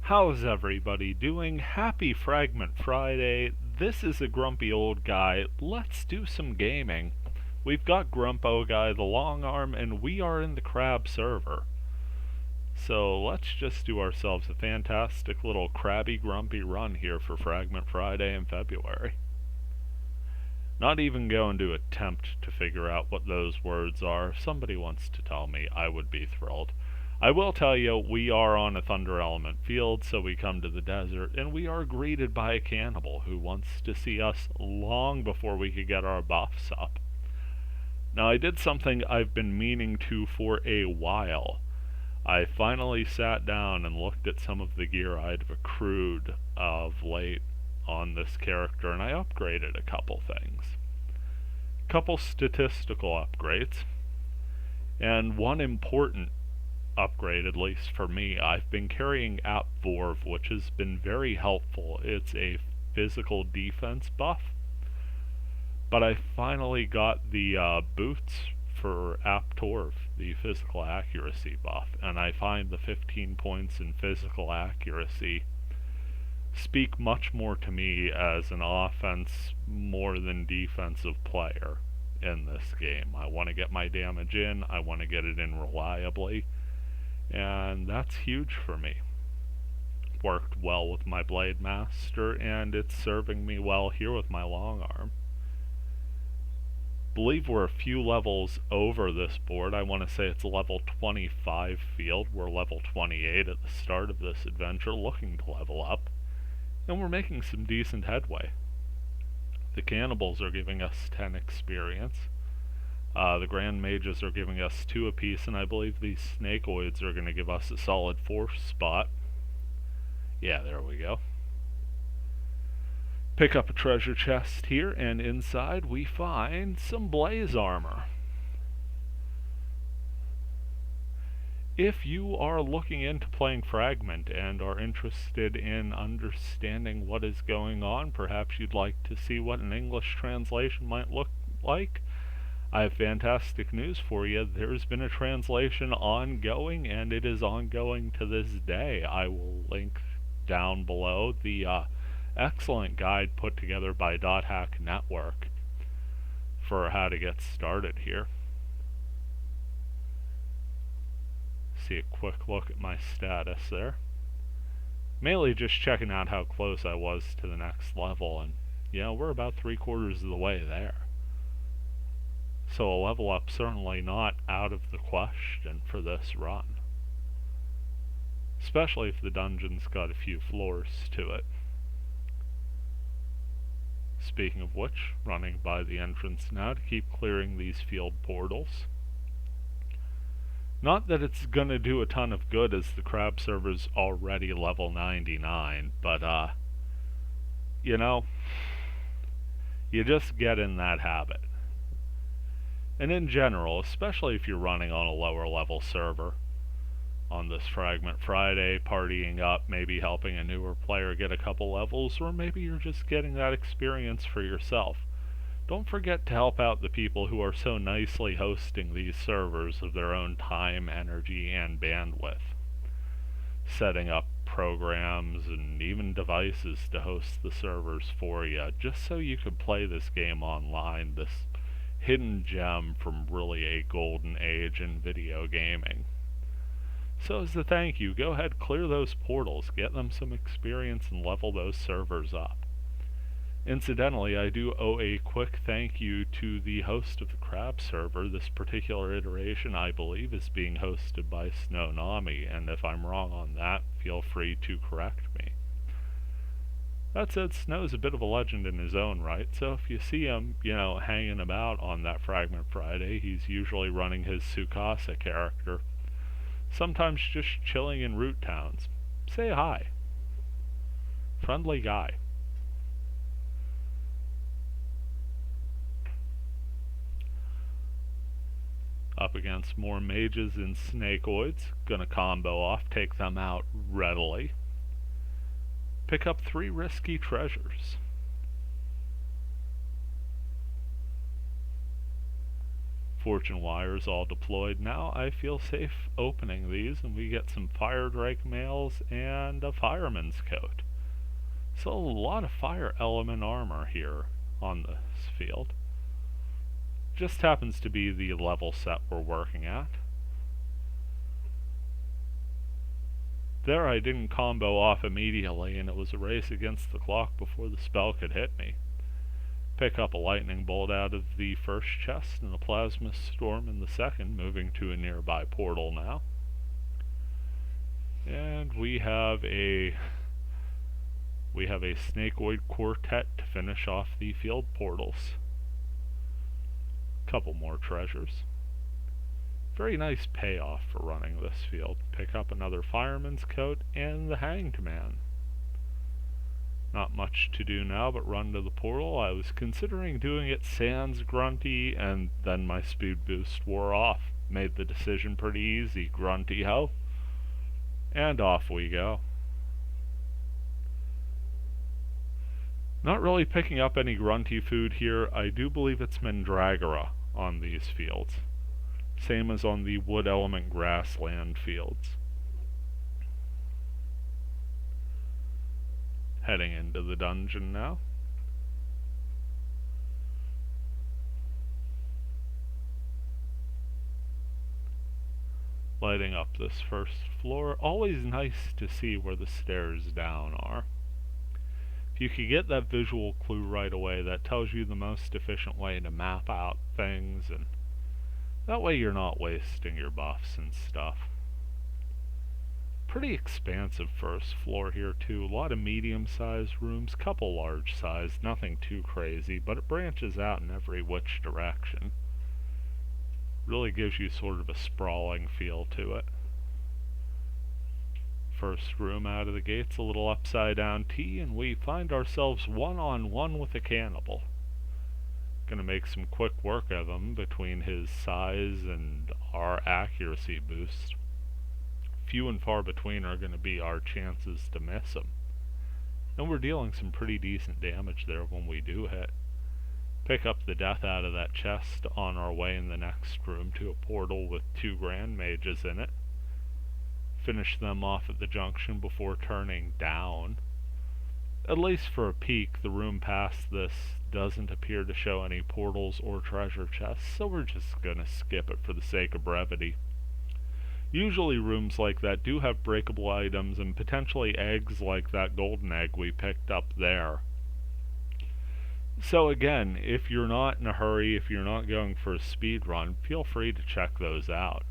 How's everybody doing? Happy Fragment Friday. This is a grumpy old guy. Let's do some gaming. We've got Grumpo Guy the long arm, and we are in the crab server. So let's just do ourselves a fantastic little crabby grumpy run here for Fragment Friday in February. Not even going to attempt to figure out what those words are. If somebody wants to tell me, I would be thrilled. I will tell you, we are on a Thunder Element field, so we come to the desert, and we are greeted by a cannibal who wants to see us long before we could get our buffs up. Now, I did something I've been meaning to for a while. I finally sat down and looked at some of the gear I'd accrued of late on this character, and I upgraded a couple things. Couple statistical upgrades, and one important upgrade, at least for me. I've been carrying App Vorv, which has been very helpful. It's a physical defense buff, but I finally got the boots for App Torv, the physical accuracy buff, and I find the 15 points in physical accuracy speak much more to me as an offense more than defensive player in this game. I want to get my damage in, I want to get it in reliably, and that's huge for me. Worked well with my Blade Master, and it's serving me well here with my long arm. Believe we're a few levels over this board. I want to say it's level 25 field. We're level 28 at the start of this adventure, looking to level up, and we're making some decent headway. The cannibals are giving us 10 experience. The Grand Mages are giving us 2 apiece, and I believe these Snakeoids are going to give us a solid 4th spot. Yeah, there we go. Pick up a treasure chest here, and inside we find some blaze armor. If you are looking into playing Fragment and are interested in understanding what is going on, perhaps you'd like to see what an English translation might look like, I have fantastic news for you. There's been a translation ongoing, and it is ongoing to this day. I will link down below the excellent guide put together by .hack Network for how to get started here. See a quick look at my status there. Mainly just checking out how close I was to the next level, and we're about 3/4 of the way there. So a level up certainly not out of the question for this run. Especially if the dungeon's got a few floors to it. Speaking of which, running by the entrance now to keep clearing these field portals. Not that it's gonna do a ton of good, as the crab server's already level 99, but you just get in that habit. And in general, especially if you're running on a lower level server, on this Fragment Friday, partying up, maybe helping a newer player get a couple levels, or maybe you're just getting that experience for yourself. Don't forget to help out the people who are so nicely hosting these servers of their own time, energy, and bandwidth. Setting up programs and even devices to host the servers for you, just so you can play this game online, this hidden gem from really a golden age in video gaming. So as a thank you, go ahead, clear those portals, get them some experience, and level those servers up. Incidentally, I do owe a quick thank you to the host of the crab server. This particular iteration, I believe, is being hosted by Snownami, and if I'm wrong on that, feel free to correct me. That said, Snow's a bit of a legend in his own right, so if you see him, hanging about on that Fragment Friday, he's usually running his Sukasa character. Sometimes just chilling in root towns. Say hi. Friendly guy. Up against more mages and snakeoids. Gonna combo off, take them out readily. Pick up 3 risky treasures. Fortune wires all deployed. Now I feel safe opening these, and we get some fire drake mails and a fireman's coat. So a lot of fire element armor here on this field. Just happens to be the level set we're working at. There I didn't combo off immediately, and it was a race against the clock before the spell could hit me. Pick up a lightning bolt out of the first chest and a plasma storm in the second, moving to a nearby portal now. And we have a snakeoid quartet to finish off the field portals. Couple more treasures. Very nice payoff for running this field. Pick up another fireman's coat and the hanged man. Not much to do now but run to the portal. I was considering doing it sans Grunty, and then my speed boost wore off. Made the decision pretty easy. Grunty ho. And off we go. Not really picking up any Grunty food here. I do believe it's Mandragora on these fields. Same as on the wood element grassland fields. Heading into the dungeon now. Lighting up this first floor. Always nice to see where the stairs down are. If you could get that visual clue right away, that tells you the most efficient way to map out things, and that way you're not wasting your buffs and stuff. Pretty expansive first floor here too. A lot of medium-sized rooms, couple large-sized, nothing too crazy, but it branches out in every which direction. Really gives you sort of a sprawling feel to it. First room out of the gates, a little upside-down T, and we find ourselves one-on-one with a cannibal. Gonna make some quick work of him between his size and our accuracy boost. Few and far between are gonna be our chances to miss him. And we're dealing some pretty decent damage there when we do hit. Pick up the death out of that chest on our way in the next room to a portal with 2 grand mages in it. Finish them off at the junction before turning down. At least for a peek, the room past this doesn't appear to show any portals or treasure chests, so we're just gonna skip it for the sake of brevity. Usually rooms like that do have breakable items and potentially eggs like that golden egg we picked up there. So again, if you're not in a hurry, if you're not going for a speed run, feel free to check those out.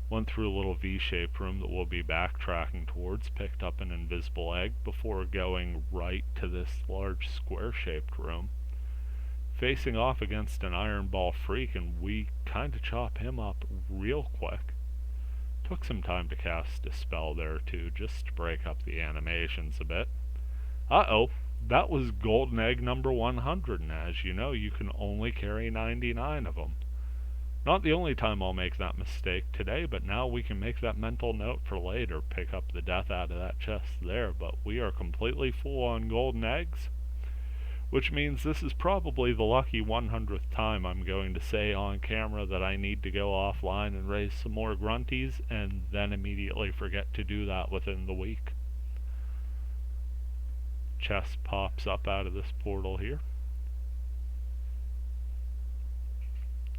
Went through a little V-shaped room that we'll be backtracking towards, picked up an invisible egg before going right to this large square-shaped room. Facing off against an Iron Ball freak, and we kinda chop him up real quick. Took some time to cast a spell there too, just to break up the animations a bit. Uh-oh, that was golden egg number 100, and as you know, you can only carry 99 of them. Not the only time I'll make that mistake today, but now we can make that mental note for later. Pick up the death out of that chest there, but we are completely full on golden eggs, which means this is probably the lucky 100th time I'm going to say on camera that I need to go offline and raise some more grunties, and then immediately forget to do that within the week. Chest pops up out of this portal here.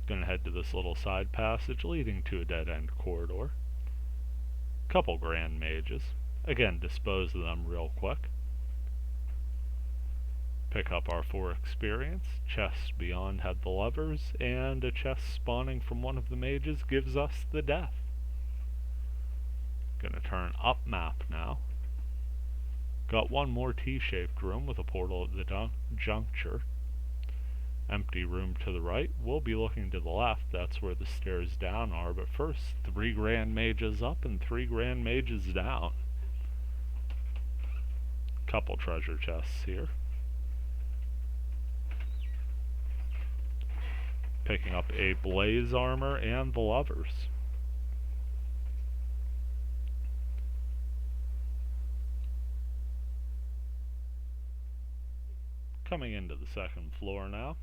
Gonna head to this little side passage leading to a dead-end corridor. Couple grand mages. Again, dispose of them real quick. Pick up our 4 experience. Chest beyond had the levers, and a chest spawning from one of the mages gives us the death. Gonna turn up map now. Got one more T-shaped room with a portal at the juncture. Empty room to the right. We'll be looking to the left. That's where the stairs down are. But first, 3 grand mages up and 3 grand mages down. Couple treasure chests here. Picking up a blaze armor and the lovers. Coming into the second floor now.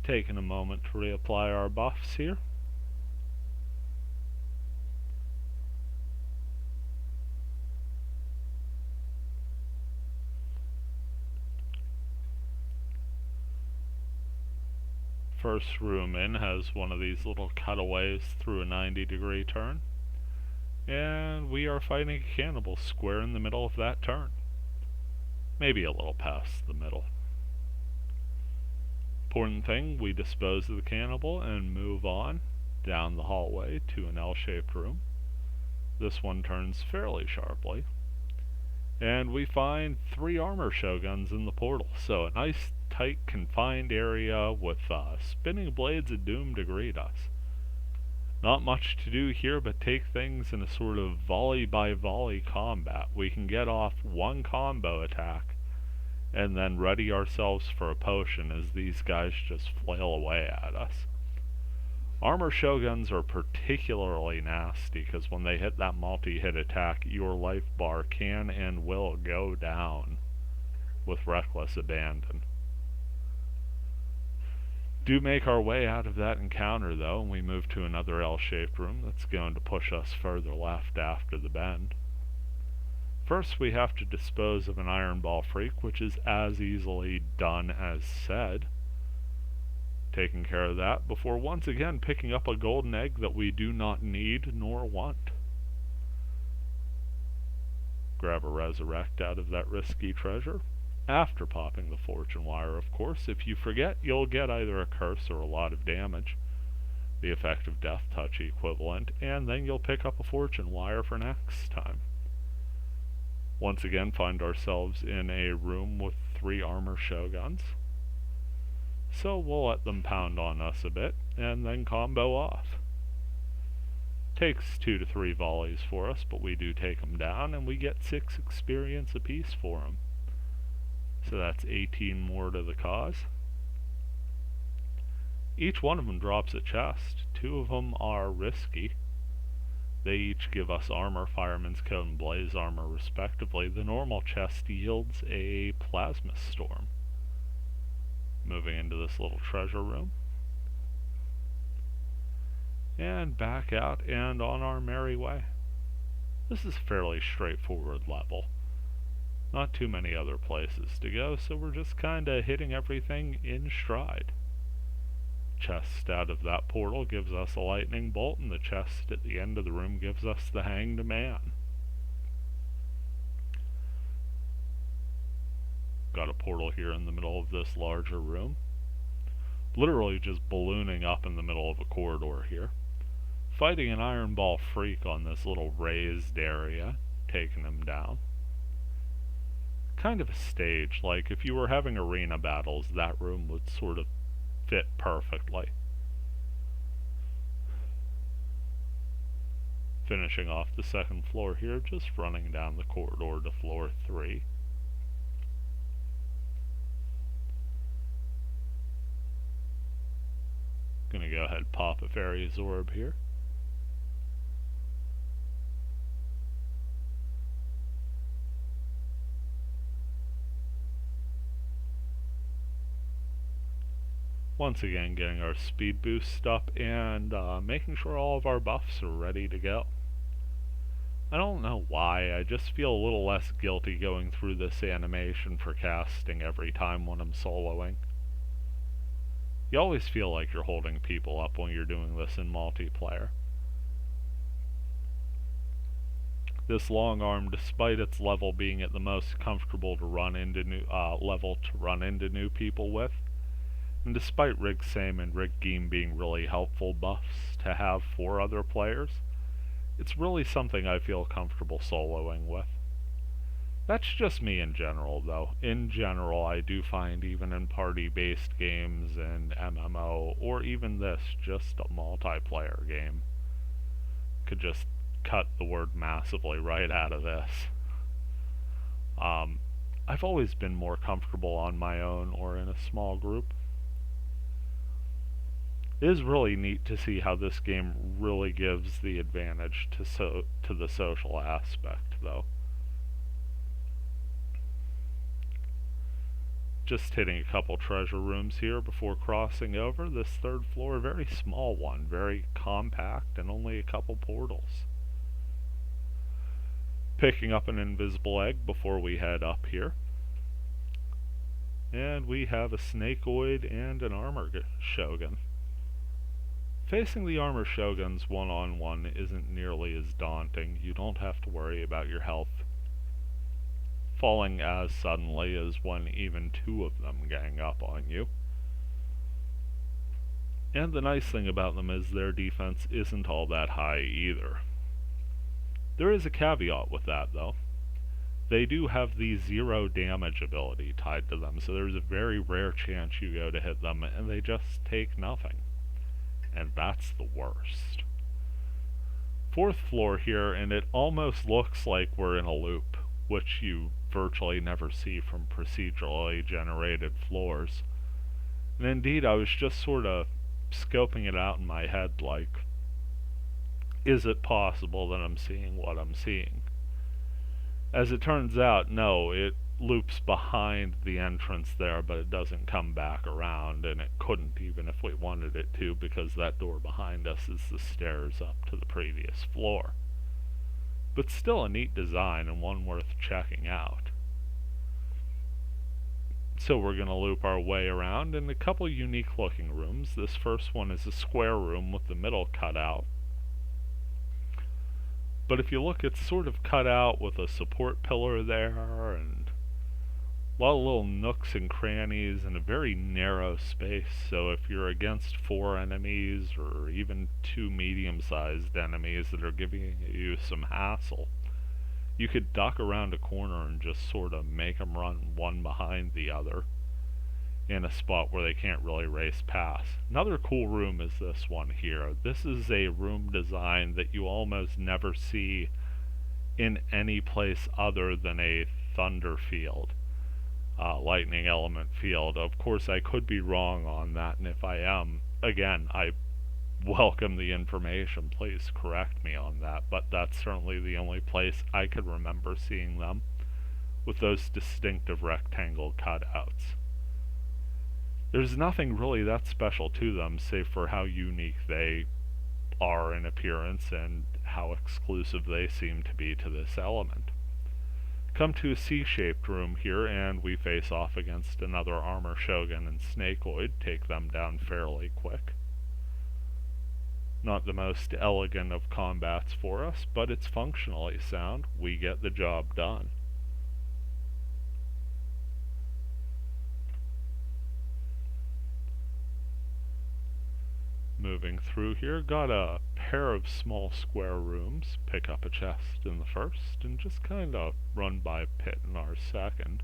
Taking a moment to reapply our buffs here. First room in has one of these little cutaways through a 90-degree turn. And we are fighting a cannibal square in the middle of that turn. Maybe a little past the middle. Important thing, we dispose of the cannibal and move on down the hallway to an L-shaped room. This one turns fairly sharply. And we find 3 armor shoguns in the portal, so a nice tight confined area with spinning blades of doom to greet us. Not much to do here but take things in a sort of volley by volley combat. We can get off one combo attack and then ready ourselves for a potion as these guys just flail away at us. Armor shoguns are particularly nasty because when they hit that multi-hit attack, your life bar can and will go down with reckless abandon. Do make our way out of that encounter though, and we move to another L-shaped room that's going to push us further left after the bend. First we have to dispose of an Iron Ball Freak, which is as easily done as said. Taking care of that before once again picking up a golden egg that we do not need nor want. Grab a resurrect out of that risky treasure. After popping the fortune wire, of course. If you forget, you'll get either a curse or a lot of damage, the effective death touch equivalent, and then you'll pick up a fortune wire for next time. Once again find ourselves in a room with 3 armor shoguns. So we'll let them pound on us a bit, and then combo off. Takes 2 to 3 volleys for us, but we do take them down, and we get 6 experience apiece for them. So that's 18 more to the cause. Each one of them drops a chest. 2 of them are risky. They each give us armor, Fireman's Coat and Blaze Armor respectively. The normal chest yields a Plasma Storm. Moving into this little treasure room. And back out and on our merry way. This is a fairly straightforward level. Not too many other places to go, so we're just kinda hitting everything in stride. Chest out of that portal gives us a lightning bolt, and the chest at the end of the room gives us the Hanged Man. Got a portal here in the middle of this larger room. Literally just ballooning up in the middle of a corridor here. Fighting an Iron Ball Freak on this little raised area, taking him down. Kind of a stage, like if you were having arena battles, that room would sort of fit perfectly. Finishing off the second floor here, just running down the corridor to floor 3. Gonna go ahead and pop a Fairy's Orb here. Once again getting our speed boost up and making sure all of our buffs are ready to go. I don't know why, I just feel a little less guilty going through this animation for casting every time when I'm soloing. You always feel like you're holding people up when you're doing this in multiplayer. This long arm, despite its level being at the most comfortable to run into new people with, and despite Rig Same and Rig Geem being really helpful buffs to have for other players, it's really something I feel comfortable soloing with. That's just me in general, though. In general, I do find even in party-based games and MMO, or even this, just a multiplayer game, could just cut the word massively right out of this. I've always been more comfortable on my own or in a small group. It is really neat to see how this game really gives the advantage to the social aspect, though. Just hitting a couple treasure rooms here before crossing over. This third floor, a very small one, very compact, and only a couple portals. Picking up an invisible egg before we head up here. And we have a snakeoid and an armor shogun. Facing the armor shoguns one-on-one isn't nearly as daunting. You don't have to worry about your health falling as suddenly as when even two of them gang up on you. And the nice thing about them is their defense isn't all that high either. There is a caveat with that though. They do have the 0 damage ability tied to them, so there's a very rare chance you go to hit them and they just take nothing. And that's the worst. 4th floor here, and it almost looks like we're in a loop, which you virtually never see from procedurally generated floors. And indeed, I was just sort of scoping it out in my head like, is it possible that I'm seeing what I'm seeing? As it turns out, no, it loops behind the entrance there, but it doesn't come back around, and it couldn't even if we wanted it to, because that door behind us is the stairs up to the previous floor. But still a neat design and one worth checking out. So we're going to loop our way around in a couple unique looking rooms. This first one is a square room with the middle cut out. But if you look, it's sort of cut out with a support pillar there and a lot of little nooks and crannies and a very narrow space. So if you're against 4 enemies or even 2 medium-sized enemies that are giving you some hassle, you could duck around a corner and just sort of make them run one behind the other in a spot where they can't really race past. Another cool room is this one here. This is a room design that you almost never see in any place other than a thunder field. Lightning element field. Of course, I could be wrong on that, and if I am, again, I welcome the information. Please correct me on that, but that's certainly the only place I could remember seeing them with those distinctive rectangle cutouts. There's nothing really that special to them, save for how unique they are in appearance and how exclusive they seem to be to this element. Come to a C-shaped room here, and we face off against another armor shogun and snakeoid, take them down fairly quick. Not the most elegant of combats for us, but it's functionally sound. We get the job done. Moving through here, got a pair of small square rooms, pick up a chest in the first, and just kind of run by a pit in our second,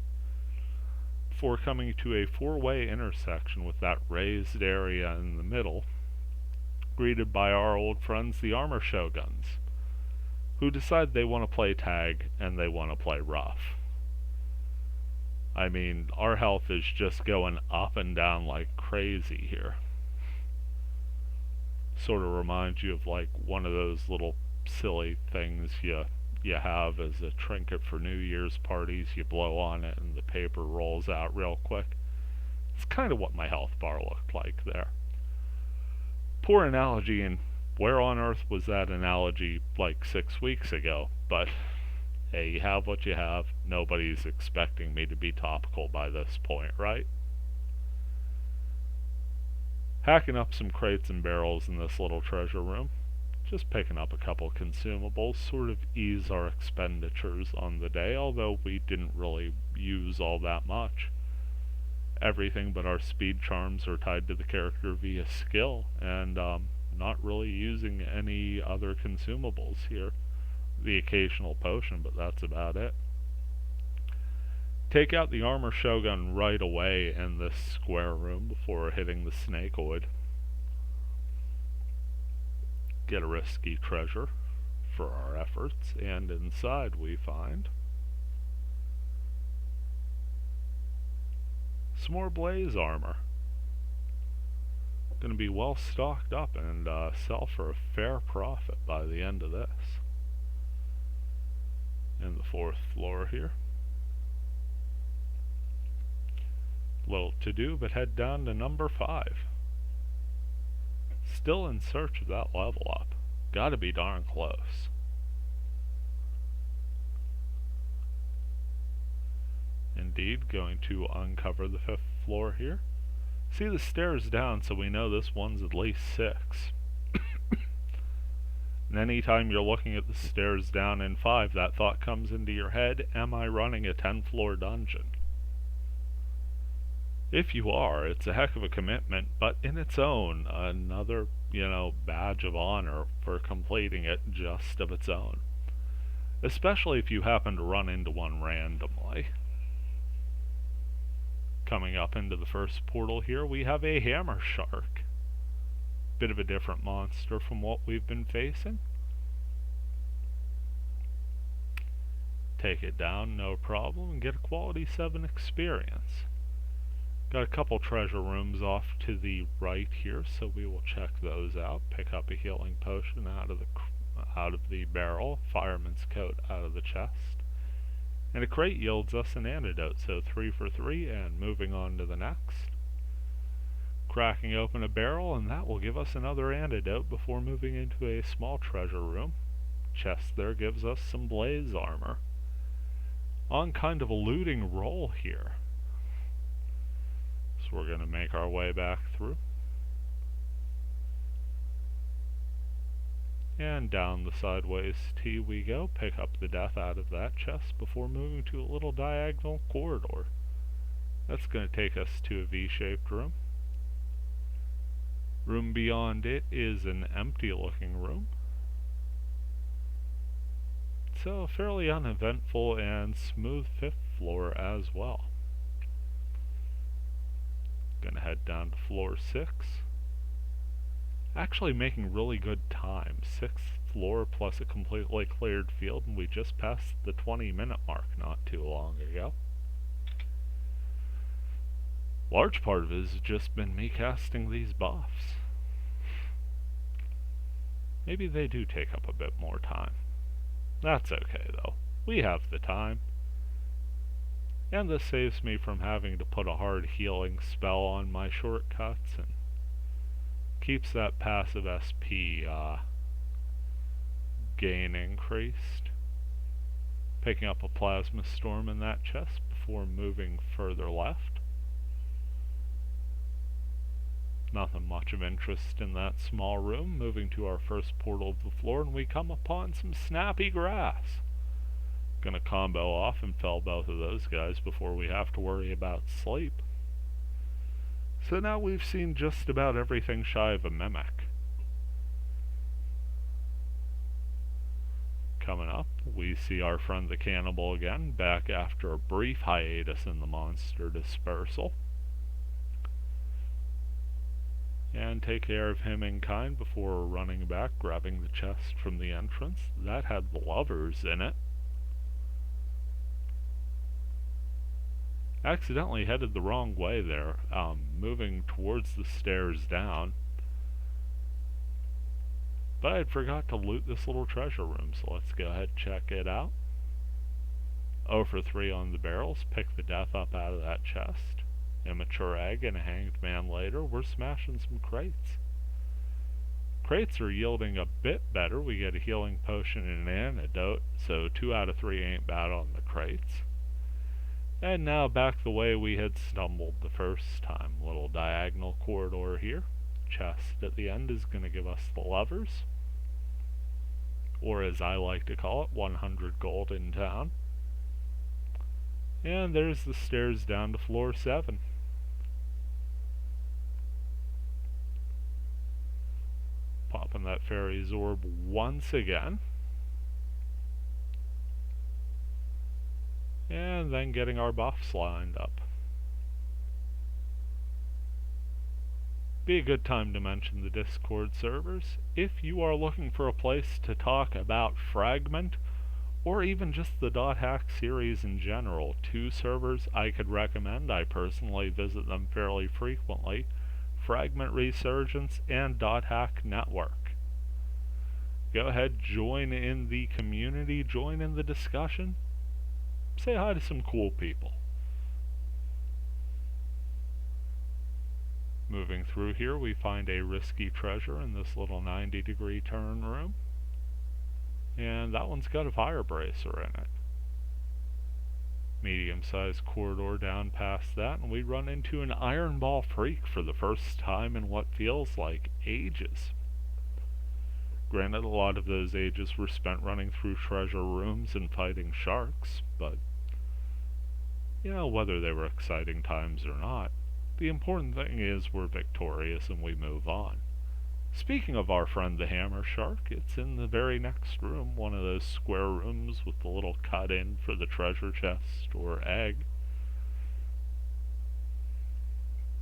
before coming to a 4-way intersection with that raised area in the middle, greeted by our old friends the armor shoguns, who decide they want to play tag and they want to play rough. I mean, our health is just going up and down like crazy here. Sort of reminds you of like one of those little silly things you have as a trinket for New Year's parties. You blow on it and the paper rolls out real quick. It's kind of what my health bar looked like there. Poor analogy, and where on earth was that analogy like 6 weeks ago? But hey, you have what you have. Nobody's expecting me to be topical by this point, right? Hacking up some crates and barrels in this little treasure room. Just picking up a couple consumables, sort of ease our expenditures on the day, although we didn't really use all that much. Everything but our speed charms are tied to the character via skill, and not really using any other consumables here. The occasional potion, but that's about it. Take out the armor shogun right away in this square room before hitting the snakeoid. Get a risky treasure for our efforts, and inside we find some more blaze armor. Going to be well stocked up and sell for a fair profit by the end of this. And the 4th floor here. Little to do but head down to number 5. Still in search of that level up. Gotta be darn close. Indeed, going to uncover the 5th floor here. See the stairs down, so we know this one's at least 6. And anytime you're looking at the stairs down in 5, that thought comes into your head, am I running a 10-floor dungeon? If you are, it's a heck of a commitment, but in its own, another, badge of honor for completing it just of its own. Especially if you happen to run into one randomly. Coming up into the first portal here, we have a hammer shark. Bit of a different monster from what we've been facing. Take it down, no problem, and get a quality 7 experience. Got a couple treasure rooms off to the right here, so we will check those out. Pick up a healing potion out of the barrel, fireman's coat out of the chest. And a crate yields us an antidote, so 3 for 3, and moving on to the next. Cracking open a barrel, and that will give us another antidote before moving into a small treasure room. Chest there gives us some blaze armor. On kind of a looting roll here. So we're going to make our way back through. And down the sideways T we go, pick up the death out of that chest before moving to a little diagonal corridor. That's going to take us to a V-shaped room. Room beyond it is an empty looking room. So a fairly uneventful and smooth 5th floor as well. Gonna head down to floor 6. Actually making really good time. 6th floor plus a completely cleared field, and we just passed the 20-minute mark not too long ago. Large part of it has just been me casting these buffs. Maybe they do take up a bit more time. That's okay though. We have the time. And this saves me from having to put a hard healing spell on my shortcuts and keeps that passive SP gain increased. Picking up a plasma storm in that chest before moving further left. Nothing much of interest in that small room. Moving to our first portal of the floor, and we come upon some snappy grass. Gonna combo off and fell both of those guys before we have to worry about sleep. So now we've seen just about everything shy of a mimic. Coming up, we see our friend the cannibal again, back after a brief hiatus in the monster dispersal. And take care of him in kind before running back, grabbing the chest from the entrance. That had lovers in it. Accidentally headed the wrong way there, moving towards the stairs down. But I forgot to loot this little treasure room, so let's go ahead and check it out. 0 for 3 on the barrels, pick the death up out of that chest. Immature egg and a hanged man later, we're smashing some crates. Crates are yielding a bit better. We get a healing potion and an antidote, so 2 out of 3 ain't bad on the crates. And now back the way we had stumbled the first time. Little diagonal corridor here. Chest at the end is going to give us the levers. Or as I like to call it, 100 gold in town. And there's the stairs down to floor 7. Popping that fairy's orb once again. And then getting our buffs lined up. Be a good time to mention the Discord servers. If you are looking for a place to talk about Fragment, or even just the .hack series in general, 2 servers I could recommend. I personally visit them fairly frequently. Fragment Resurgence and .hack Network. Go ahead, join in the community, join in the discussion. Say hi to some cool people. Moving through here, we find a risky treasure in this little 90-degree turn room. And that one's got a fire bracer in it. Medium-sized corridor down past that, and we run into an Iron Ball Freak for the first time in what feels like ages. Granted, a lot of those ages were spent running through treasure rooms and fighting sharks, but, you know, whether they were exciting times or not, the important thing is we're victorious and we move on. Speaking of our friend the Hammer Shark, it's in the very next room, one of those square rooms with the little cut-in for the treasure chest or egg.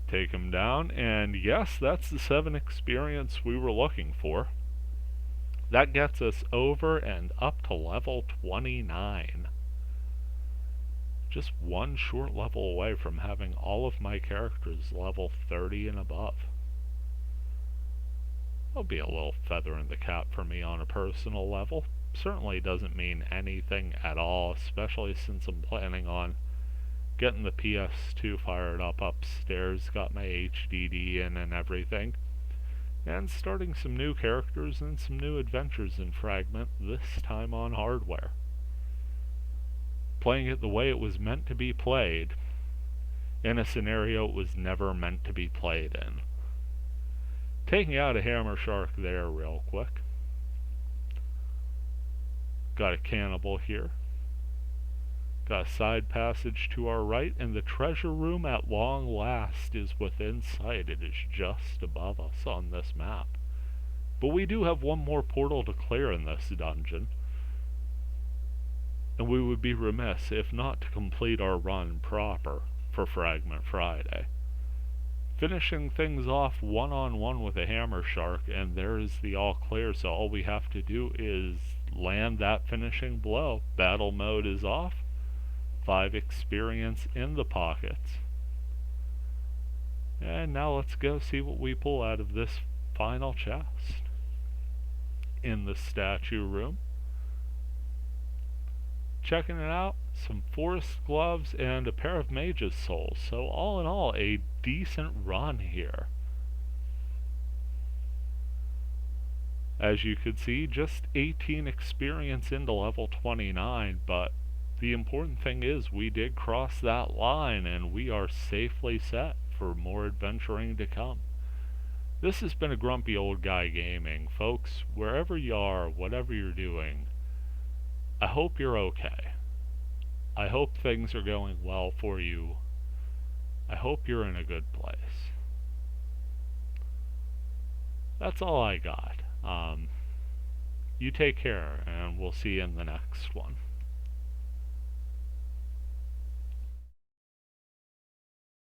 Take him down, and yes, that's the 7 experience we were looking for. That gets us over and up to level 29. Just one short level away from having all of my characters level 30 and above. That'll be a little feather in the cap for me on a personal level. Certainly doesn't mean anything at all, especially since I'm planning on getting the PS2 fired up upstairs, got my HDD in and everything, and starting some new characters and some new adventures in Fragment, this time on hardware. Playing it the way it was meant to be played, in a scenario it was never meant to be played in. Taking out a Hammer Shark there real quick. Got a cannibal here. Got a side passage to our right, and the treasure room at long last is within sight. It is just above us on this map. But we do have one more portal to clear in this dungeon, and we would be remiss if not to complete our run proper for Fragment Friday. Finishing things off one-on-one with a Hammer Shark, and there is the all clear, so all we have to do is land that finishing blow. Battle mode is off. 5 experience in the pockets. And now let's go see what we pull out of this final chest. In the statue room. Checking it out, some forest gloves and a pair of mage's souls. So all in all, a decent run here. As you could see, just 18 experience into level 29, but the important thing is we did cross that line and we are safely set for more adventuring to come. This has been a Grumpy Old Guy Gaming. Folks, wherever you are, whatever you're doing, I hope you're okay. I hope things are going well for you. I hope you're in a good place. That's all I got. You take care, and we'll see you in the next one.